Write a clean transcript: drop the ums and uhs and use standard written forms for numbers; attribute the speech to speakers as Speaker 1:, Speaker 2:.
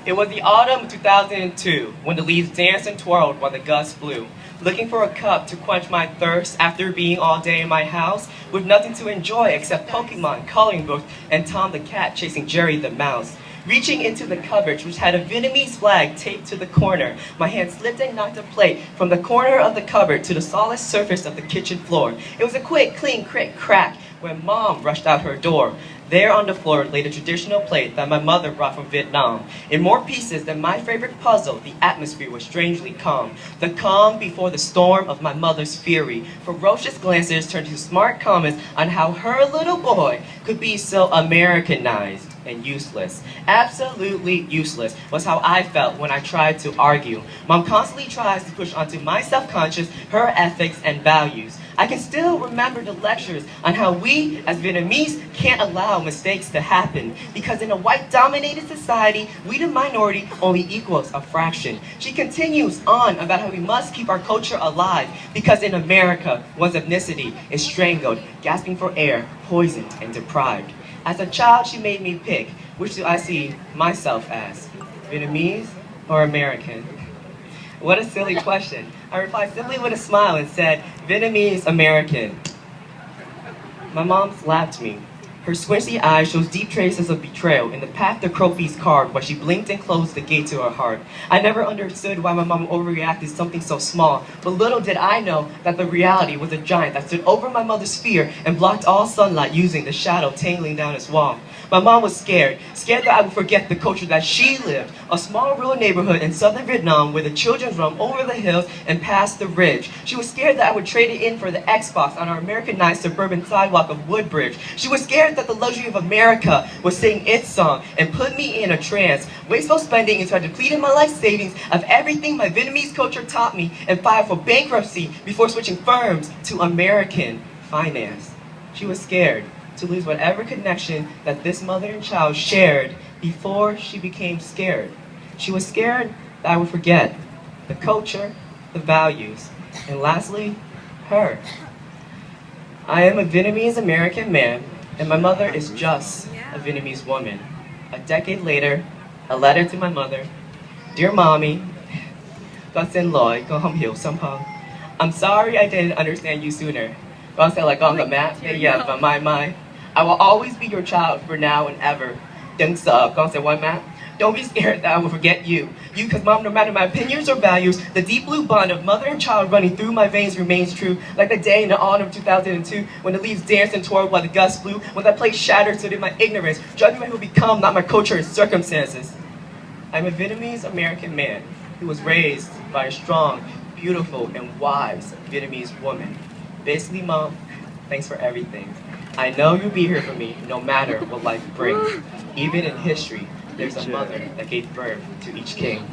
Speaker 1: It was the autumn of 2002 when the leaves danced and twirled while the gusts blew. Looking for a cup to quench my thirst after being all day in my house with nothing to enjoy except Pokemon, coloring books, and Tom the cat chasing Jerry the mouse. Reaching into the cupboard, which had a Vietnamese flag taped to the corner, my hand slipped and knocked a plate from the corner of the cupboard to the solid surface of the kitchen floor. It was a quick, clean, crack when Mom rushed out her door. There on the floor lay the traditional plate that my mother brought from Vietnam. In more pieces than my favorite puzzle, the atmosphere was strangely calm. The calm before the storm of my mother's fury. Ferocious glances turned to smart comments on how her little boy could be so Americanized and useless. Absolutely useless was how I felt when I tried to argue. Mom constantly tries to push onto my self-conscious her ethics and values. I can still remember the lectures on how we, as Vietnamese, can't allow mistakes to happen because in a white-dominated society, we the minority only equals a fraction. She continues on about how we must keep our culture alive because in America, one's ethnicity is strangled, gasping for air, poisoned, and deprived. As a child, she made me pick, which do I see myself as, Vietnamese or American? What a silly question. I replied simply with a smile and said, Vietnamese-American. My mom slapped me. Her squinty eyes shows deep traces of betrayal in the path the trophies carved while she blinked and closed the gate to her heart. I never understood why my mom overreacted to something so small, but little did I know that the reality was a giant that stood over my mother's fear and blocked all sunlight using the shadow tangling down its wall. My mom was scared that I would forget the culture that she lived, a small rural neighborhood in southern Vietnam where the children roam over the hills and past the ridge. She was scared that I would trade it in for the Xbox on our Americanized suburban sidewalk of Woodbridge. She was scared that the luxury of America would sing its song and put me in a trance, wasteful spending until I depleted my life savings of everything my Vietnamese culture taught me and filed for bankruptcy before switching firms to American finance. She was scared to lose whatever connection that this mother and child shared before she became scared. She was scared that I would forget the culture, the values, and lastly, her. I am a Vietnamese-American man, and my mother is just a Vietnamese woman. A decade later, a letter to my mother. Dear Mommy, con xin lỗi, con không hiểu sớm hơn. I'm sorry I didn't understand you sooner. Con sẽ là con của mẹ bây giờ và mãi mãi. I will always be your child for now and ever. Đừng sợ, con sẽ quên mẹ. Don't be scared that I will forget you. You, because Mom, no matter my opinions or values, the deep blue bond of mother and child running through my veins remains true. Like the day in the autumn of 2002, when the leaves danced and twirled while the gusts blew, when that place shattered so did my ignorance, judging who become, not my culture and circumstances. I'm a Vietnamese-American man who was raised by a strong, beautiful, and wise Vietnamese woman. Basically, Mom, thanks for everything. I know you'll be here for me no matter what life brings. Even in history, there's a mother that gave birth to each king.